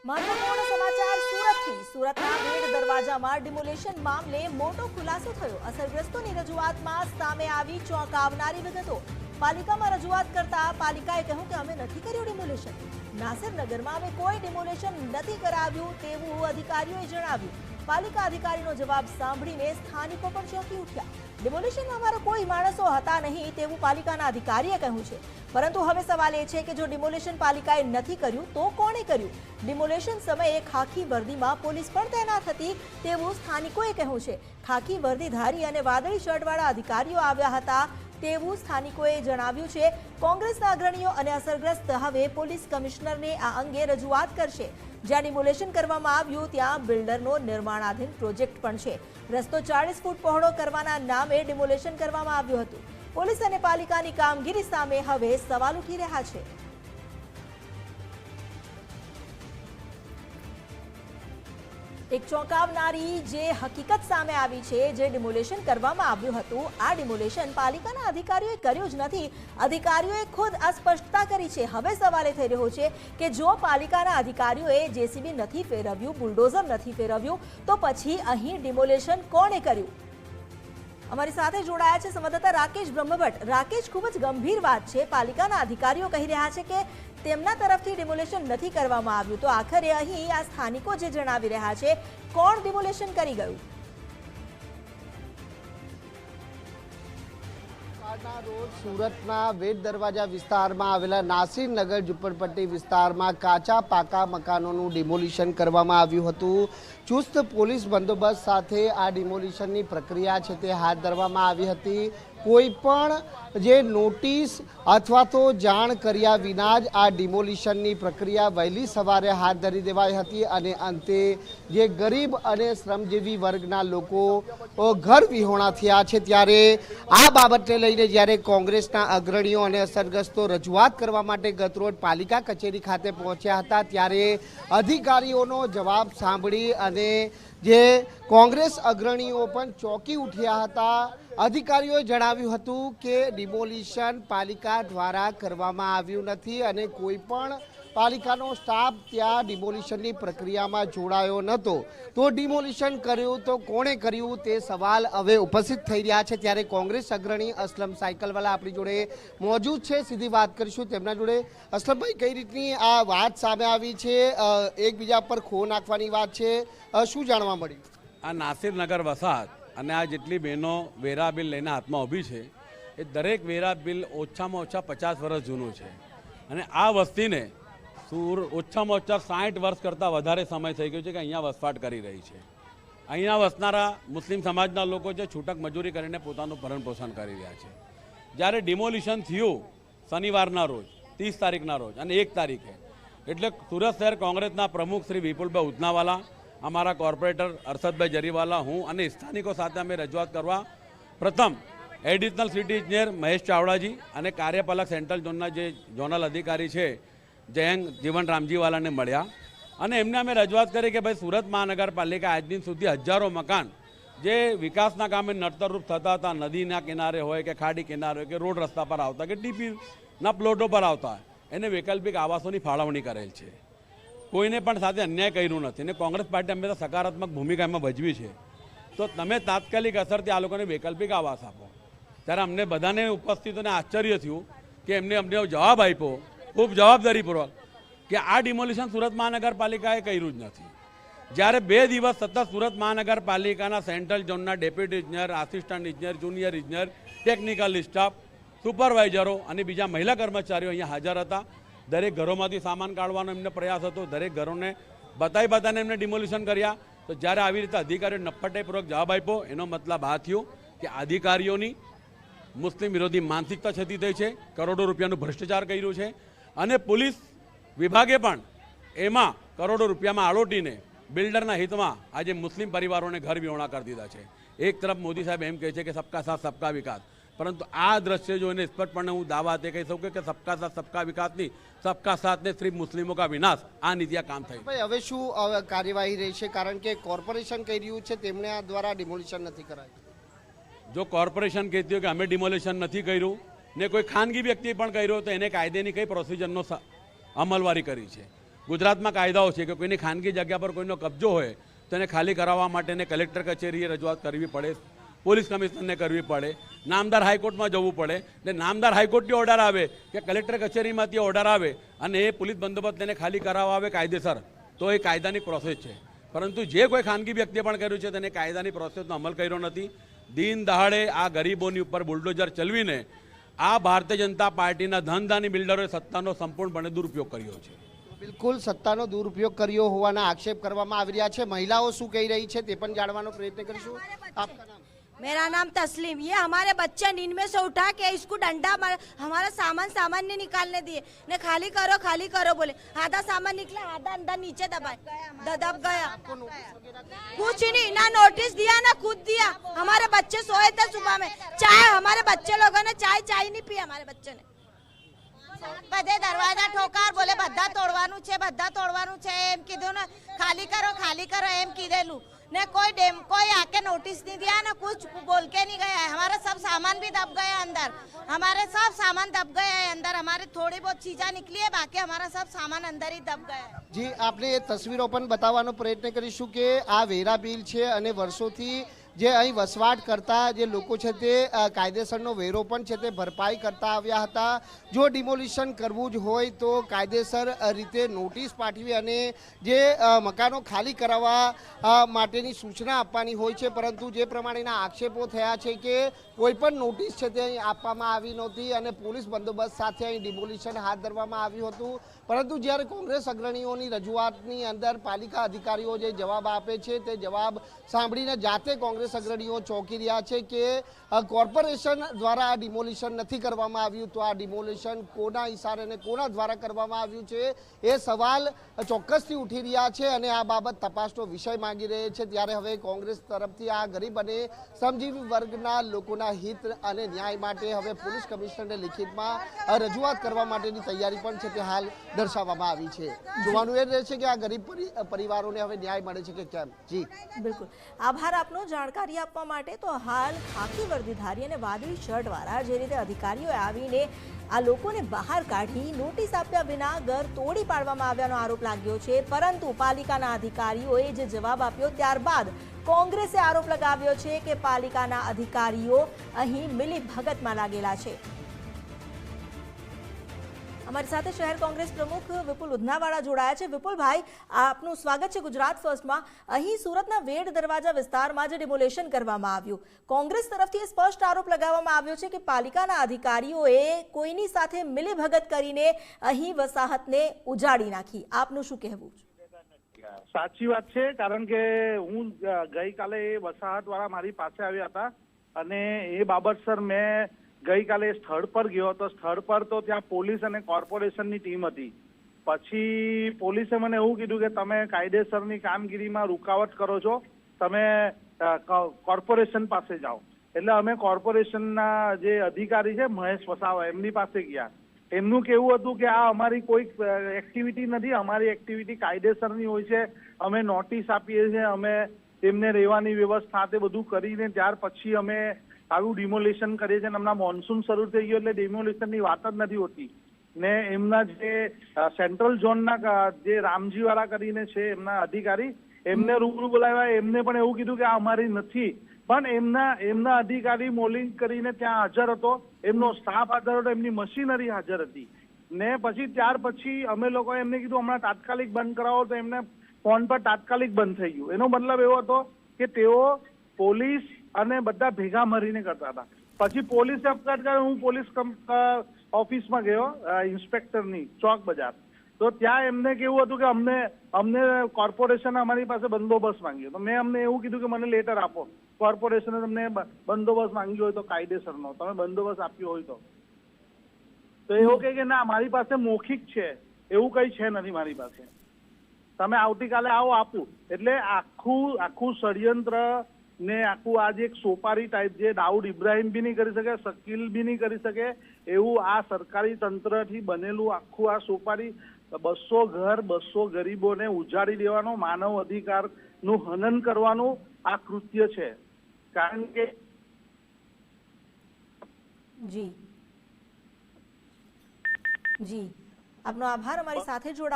મહત્વપૂર્ણ સમાચાર સુરતથી સુરતના વેડ દરવાજામાં ડિમોલેશન મામલે મોટો ખુલાસો થયો। અસરગ્રસ્તોની રજૂઆતમાં સામે આવી ચોંકાવનારી વિગતો। પાલિકામાં રજૂઆત કરતા પાલિકાએ કહ્યું કે અમે નથી કર્યું ડિમોલેશન। નાસિરનગરમાં અમે કોઈ ડિમોલેશન નથી કરાવ્યું તેવું અધિકારીઓએ જણાવ્યું। પાલિકા અધિકારીનો જવાબ સાંભળીને સ્થાનિકો પણ ચોંકી ઉઠ્યા। ડિમોલેશનમાં અમારા કોઈ માણસો હતા નહીં તેવું પાલિકાના અધિકારીએ કહ્યું છે। પરંતુ હવે સવાલ એ છે કે જો ડિમોલેશન પાલિકાએ નથી કર્યું તો કોણે કર્યું? ડિમોલેશન સમયે ખાખી વર્દીમાં પોલીસ પણ તૈનાત હતી તેવું સ્થાનિકોએ કહ્યું છે। ખાખી વર્દીધારી અને વાદળી શર્ટવાળા અધિકારીઓ આવ્યા હતા તેવું સ્થાનિકોએ જણાવ્યું છે। કોંગ્રેસના અગ્રણીઓ અને અસરગ્રસ્ત હવે પોલીસ કમિશનરને આ અંગે રજૂઆત કરશે। જ્યાં ડિમોલેશન કરવામાં આવ્યું ત્યાં બિલ્ડરનો નિર્માણાધીન પ્રોજેક્ટ પણ છે। રસ્તો 40 ફૂટ પહોળો કરવાના નામે ડિમોલેશન કરવામાં આવ્યું હતું। પોલીસ અને પાલિકાની કામગીરી સામે હવે સવાલ ઉઠી રહ્યા છે। એક ચોંકાવનારી જે હકીકત સામે આવી છે, જે ડિમોલેશન કરવામાં આવ્યું હતું આ ડિમોલેશન પાલિકાના અધિકારીઓએ કર્યું જ નથી। અધિકારીઓએ ખુદ આ સ્પષ્ટતા કરી છે। હવે સવાલ એ થઈ રહ્યો છે કે જો પાલિકાના અધિકારીઓએ જેસીબી નથી ફેરવ્યું, બુલડોઝર નથી ફેરવ્યું તો પછી અહીં ડિમોલેશન કોણે કર્યું? અમારી સાથે જોડાયા છે સંવાદદાતા રાકેશ બ્રહ્મભટ્ટ। રાકેશ, ખૂબ જ ગંભીર વાત છે। પાલિકાના અધિકારીઓ કહી રહ્યા છે કે તેમના તરફથી ડિમોલેશન નથી કરવામાં આવ્યું, તો આખરે અહીં આ સ્થાનિકો જે જણાવી રહ્યા છે કોણ ડિમોલેશન કરી ગયું? રોજ સુરતના વેડ દરવાજા વિસ્તારમાં આવેલા નાસિરનગર ઝુંપડપટ્ટી વિસ્તારમાં કાચા પાકા મકાનોનું ડિમોલિશન કરવામાં આવ્યું હતું। ચુસ્ત પોલીસ બંદોબસ્ત સાથે આ ડિમોલિશનની પ્રક્રિયા છે તે હાથ ધરવામાં આવી હતી। કોઈ પણ જે નોટિસ અથવા તો જાણ કર્યા વિના જ આ ડિમોલિશનની પ્રક્રિયા વહેલી સવારે હાથ ધરી દેવાઈ હતી અને અંતે જે ગરીબ અને શ્રમજીવી વર્ગના લોકો ઘર વિહોણા થયા છે। ત્યારે આ બાબતને લઈને જ્યારે કોંગ્રેસના અગ્રણીઓ અને અસરગ્રસ્તો રજૂઆત કરવા માટે ગતરોજ પાલિકા કચેરી ખાતે પહોંચ્યા હતા ત્યારે અધિકારીઓનો જવાબ સાંભળી અને જે કોંગ્રેસ અગ્રણીઓ પણ ચોંકી ઉઠ્યા હતા। અધિકારીઓએ જણાવ્યું હતું કે ડિમોલિશન પાલિકા દ્વારા કરવામાં આવ્યું નથી અને કોઈ પણ પાલિકાનો સ્ટાફ ત્યાં ડિમોલિશનની પ્રક્રિયામાં જોડાયો નહોતો। તો ડિમોલિશન કર્યું તો કોણે કર્યું તે સવાલ હવે ઉપસ્થિત થઈ રહ્યા છે। ત્યારે કોંગ્રેસ અગ્રણી અસલમ સાયકલવાલા આપણી જોડે મોજૂદ છે, સીધી વાત કરીશું તેમના જોડે। અસલમભાઈ, કઈ રીતની આ વાત સામે આવી છે? એકબીજા પર ખો નાખવાની વાત છે, શું જાણવા મળ્યું? આ નાસિરનગર વસાહત અને આ જેટલી બહેનો વેરા બિલ લઈને હાથમાં ઊભી છે એ દરેક વેરા બિલ ઓછામાં ઓછા 50 વર્ષ જૂનું છે અને આ વસ્તીને ઓછામાં ઓછા 60 વર્ષ કરતાં વધારે સમય થઈ ગયો છે કે અહીંયા વસવાટ કરી રહી છે। અહીંયા વસનારા મુસ્લિમ સમાજના લોકો છે છૂટક મજૂરી કરીને પોતાનું ભરણ પોષણ કરી રહ્યા છે। જ્યારે ડિમોલિશન થયું શનિવારના રોજ 30 તારીખના રોજ અને 1 તારીખે એટલે સુરત શહેર કોંગ્રેસના પ્રમુખ શ્રી વિપુલભાઈ ઉધનાવાલા, અમારા કોર્પોરેટર અરશદભાઈ જરીવાલા, હું અને સ્થાનિકો સાથે અમે રજૂઆત કરવા પ્રથમ એડિશનલ સિટી ઇન્જિનિયર મહેશ ચાવડાજી અને કાર્યપાલક સેન્ટ્રલ ઝોનના જે ઝોનલ અધિકારી છે જયંત જીવન રામજીવાલાને મળ્યા અને એમને અમે રજૂઆત કરી કે ભાઈ સુરત મહાનગરપાલિકા આજ દિન સુધી હજારો મકાન જે વિકાસના કામે નડતરરૂપ થતા હતા, નદીના કિનારે હોય કે ખાડી કિનારે હોય કે રોડ રસ્તા પર આવતા કે ડીપીના પ્લોટો પર આવતા, એને વૈકલ્પિક આવાસોની ફાળવણી કરેલ છે। કોઈને પણ સાથે અન્યાય કર્યું નથી અને કોંગ્રેસ પાર્ટી હંમેશા સકારાત્મક ભૂમિકા એમાં ભજવી છે। તો તમે તાત્કાલિક અસરથી આ લોકોને વૈકલ્પિક આવાસ આપો। ત્યારે અમને બધાને ઉપસ્થિતોને આશ્ચર્ય થયું કે અમને જવાબ આપ્યો ખૂબ જવાબદારીપૂર્વક કે આ ડિમોલિશન સુરત મહાનગરપાલિકાએ કર્યું જ નથી। જ્યારે 2 દિવસ સતત સુરત મહાનગરપાલિકાના સેન્ટ્રલ ઝોનના ડેપ્યુટી ઇજનેર, આસિસ્ટન્ટ ઇજનેર, જુનિયર ઇજનેર, ટેકનિકલ સ્ટાફ, સુપરવાઇઝરો અને બીજા મહિલા કર્મચારીઓ અહીંયા હાજર હતા। દરેક ઘરોમાંથી સામાન કાઢવાનો એમને પ્રયાસ હતો, દરેક ઘરોને બતાવીને એમને ડિમોલિશન કર્યા। તો જ્યારે આવી રીતે અધિકારીઓ નફ્ફટાઈપૂર્વક જવાબ આપ્યો એનો મતલબ આ થયો કે અધિકારીઓની મુસ્લિમ વિરોધી માનસિકતા છતી થઈ છે, કરોડો રૂપિયાનું ભ્રષ્ટાચાર કર્યું છે અને પોલીસ વિભાગે પણ એમાં કરોડો રૂપિયામાં આળોટીને બિલ્ડરના હિતમાં આજે મુસ્લિમ પરિવારોને ઘર વિહોણા કરી દીધા છે। એક તરફ મોદી સાહેબ એમ કહે છે કે સબકા સાથ સબકા વિકાસ, પરંતુ આ દ્રશ્ય જોઈને સ્પષ્ટપણે હું દાવા તે કહી શકું કે સબકા સાથ સબકા વિકાસ નહીં, સબકા સાથ ને સિર્ફ મુસ્લિમો કા વિનાશ, આ નીતિયા કામ થઈ। ભાઈ, હવે શું કાર્યવાહી રહેશે? કારણ કે કોર્પોરેશન કહી રહ્યું છે તેમણે આ દ્વારા ડિમોલિશન નથી કરાયું। જો કોર્પોરેશન કહેતી હોય કે અમે ડિમોલિશન નથી કર્યું ને કોઈ ખાનગી વ્યક્તિ પણ કર્યો તો એને કાયદેની કઈ પ્રોસિજરનો અમલવારી કરી છે। ગુજરાતમાં કાયદાઓ છે કે કોઈની ખાનગી જગ્યા પર કોઈનો કબજો હોય તો એને ખાલી કરાવવા માટે એને કલેક્ટર કચેરીએ રજૂઆત કરવી પડે, પોલીસ કમિશનરને કરવી પડે, નામદાર હાઈકોર્ટમાં જવું પડે. ને નામદાર હાઈકોર્ટથી ઓર્ડર આવે કે કલેક્ટર કચેરીમાંથી ઓર્ડર આવે અને એ પોલીસ બંદોબસ્ત તેને ખાલી કરાવવા આવે કાયદેસર, તો એ કાયદાની પ્રોસેસ છે. પરંતુ જે કોઈ ખાનગી વ્યક્તિએ પણ કર્યું છે તેને કાયદાની પ્રોસેસનો અમલ કર્યો નથી. દિન દહાડે આ ગરીબોની ઉપર બુલડોઝર ચલાવીને આ ભારતીય જનતા પાર્ટીના ધનધાની બિલ્ડરોએ સત્તાનો સંપૂર્ણપણે દુરુપયોગ કર્યો છે. બિલકુલ સત્તાનો દુરુપયોગ કર્યો હોવાના આક્ષેપ કરવામાં આવી રહ્યા છે. મહિલાઓ શું કહી રહી છે તે પણ જાણવાનો પ્રયત્ન કરીશું. આપકા નામ? मेरा नाम तस्लीम। ये हमारे बच्चे नींद में से उठा के इसको डंडा मार, हमारा सामान नहीं निकालने दिए, ने खाली करो बोले। आधा सामान निकला, आधा अंदर नीचे दब गया। कुछ नहीं, ना नोटिस दिया ना खुद दिया। हमारे बच्चे सोए थे सुबह में, चाय हमारे बच्चे लोगों ने चाय नहीं पी। हमारे बच्चे ने બધે દરવાજા ઠોકાર બોલે બધા તોડવાનું છે એમ કીધું ને, ખાલી કરો એમ કીધેલું ने कोई आके नोटिस नहीं दिया ना कुछ बोल के नहीं गया है। हमारा सब सामान भी दब गया अंदर, हमारे सब सामान दब गया है अंदर। हमारी थोड़ी बहुत चीज़ें निकली है, बाकी हमारा सब सामान अंदर ही दब गया है। જી આપણે એ તસવીરો પણ બતાવવાનો પ્રયત્ન કરીશું કે આ વેરા બિલ છે અને વર્ષોથી જે અહીં વસવાટ કરતા જે લોકો છે તે કાયદેસરનો વેરો પણ છે તે ભરપાઈ કરતા આવ્યા હતા. જો ડિમોલિશન કરવું જ હોય તો કાયદેસર રીતે નોટિસ પાઠવી અને જે મકાનો ખાલી કરાવવા માટેની સૂચના આપવાની હોય છે. પરંતુ જે પ્રમાણેના આક્ષેપો થયા છે કે કોઈ પણ નોટિસ છે તે અહીં આપવામાં આવી નહોતી અને પોલીસ બંદોબસ્ત સાથે અહીં ડિમોલિશન હાથ ધરવામાં આવ્યું હતું. પરંતુ જ્યારે કોંગ્રેસ અગ્રણીઓની રજૂઆતની અંદર પાલિકા અધિકારીઓ જે જવાબ આપે છે તે જવાબ સાંભળીને જાતે કોંગ્રેસ અગ્રણીઓ ચોંકી રહ્યા છે કે કોર્પોરેશન દ્વારા આ ડિમોલિશન નથી કરવામાં આવ્યું, તો આ ડિમોલિશન કોના ઇશારે અને કોના દ્વારા કરવામાં આવ્યું છે એ સવાલ ચોક્કસથી ઉઠી રહ્યા છે અને આ બાબત તપાસનો વિષય માંગી રહે છે. ત્યારે હવે કોંગ્રેસ તરફથી આ ગરીબ અને શ્રમજીવી વર્ગના લોકોના હિત અને ન્યાય માટે હવે પોલીસ કમિશનરને લિખિતમાં રજૂઆત કરવા માટેની તૈયારી પણ છે તે હાલ દર્શાવવામાં આવી છે. જોવાનું એ રહેશે કે આ ગરીબ પરિવારોને હવે ન્યાય મળે છે કે કેમ. જી બિલકુલ આભાર આપનો જાણકારી આપવા માટે. તો હાલ ખાકી વર્દીધારી અને વાદળી શર્ટવાળા જે રીતે અધિકારીઓએ આવીને આ લોકોને બહાર કાઢી નોટિસ આપ્યા વિના ઘર તોડી પાડવામાં આવ્યાનો આરોપ લાગ્યો છે, પરંતુ પાલિકાના અધિકારીઓએ જે જવાબ આપ્યો ત્યારબાદ કોંગ્રેસે આરોપ લગાવ્યો છે કે પાલિકાના અધિકારીઓ અહીં મિલીભગતમાં લાગેલા છે. हमारे साथ शहर कांग्रेस प्रमुख विपुल उधनावाड़ा जोड़ाया है. विपुलभाई, आपનું સ્વાગત છે ગુજરાત ફર્સ્ટમાં. અહીં સુરતના વેડ દરવાજા વિસ્તારમાં જે ડિમોલેશન કરવામાં આવ્યું, કોંગ્રેસ તરફથી સ્પષ્ટ આરોપ લગાવવામાં આવ્યો છે કે પાલિકાના અધિકારીઓએ કોઈની સાથે મિલીભગત કરીને અહીં વસાહતને ઉજાડી નાખી. આપનું શું કહેવું છે? સાચી વાત છે, કારણ કે હું ગઈકાલે એ વસાહત વાળા મારી પાસે આવ્યા હતા અને એ બાબતસર મેં ગઈકાલે સ્થળ પર ગયો હતો. સ્થળ પર તો ત્યાં પોલીસ અને કોર્પોરેશનની ટીમ હતી. પછી પોલીસે મને એવું કીધું કે તમે કાયદેસરની કામગીરીમાં રૂકાવટ કરો છો, તમે કોર્પોરેશન પાસે જાઓ. એટલે અમે કોર્પોરેશનના જે અધિકારી છે મહેશ વસાવા એમની પાસે ગયા. એમનું કેવું હતું કે આ અમારી કોઈ એક્ટિવિટી નથી, અમારી એક્ટિવિટી કાયદેસરની હોય છે. અમે નોટિસ આપીએ છીએ, અમે તેમને રહેવાની વ્યવસ્થા તે બધું કરીને ત્યાર પછી અમે આવું ડિમોલિશન કરીએ છીએ. હમણાં મોન્સૂન શરૂ થઈ ગયો એટલે ડિમોલિશનની વાત જ નથી હોતી. ને એમના જે સેન્ટ્રલ ઝોનના જે રામજીવાળા કરીને છે એમના અધિકારી, એમને રૂબરૂ બોલાવ્યા. એમને પણ એવું કીધું કે આ અમારી નથી, પણ એમના અધિકારી મોલિંગ કરીને ત્યાં હાજર હતો, એમનો સ્ટાફ હાજર હતો, એમની મશીનરી હાજર હતી. ને પછી ત્યાર પછી અમે લોકોએ એમને કીધું હમણાં તાત્કાલિક બંધ કરાવો, તો એમને ફોન પર તાત્કાલિક બંધ થઈ ગયું. એનો મતલબ એવો હતો કે તેઓ પોલીસ અને બધા ભેગા મળીને કરતા હતા. પછી પોલીસે અપઘાત કર્યો. હું પોલીસ ઓફિસમાં ગયો ઇન્સ્પેક્ટરની ચોક બજાર, તો ત્યાં એમને કેવું હતું કે અમને કોર્પોરેશન અમારી પાસે બંદોબસ્ત માંગ્યો. તો મેં અમને એવું કીધું કે મને લેટર આપો, કોર્પોરેશને તમને બંદોબસ્ત માંગ્યો હોય તો કાયદેસરનો તમે બંદોબસ્ત આપ્યો હોય તો એવું કહે કે ના મારી પાસે મૌખિક છે, એવું કઈ છે નથી મારી પાસે, તમે આવતીકાલે આવો આપું. એટલે આખું ષડયંત્ર ને આખું આ જે એક સોપારી ટાઈપ જે દાઉદ ઇબ્રાહિમ બી નહીં કરી શકે, શકીલ બી નહીં કરી શકે એવું આ સરકારી તંત્રથી બનેલું આખું આ સોપારી 200 ઘર 200 ગરીબોને ઉજાડી દેવાનો, માનવ અધિકારનું હનન કરવાનું આ કૃત્ય છે. કારણ કે જી આપનો આભાર અમારી સાથે જોડા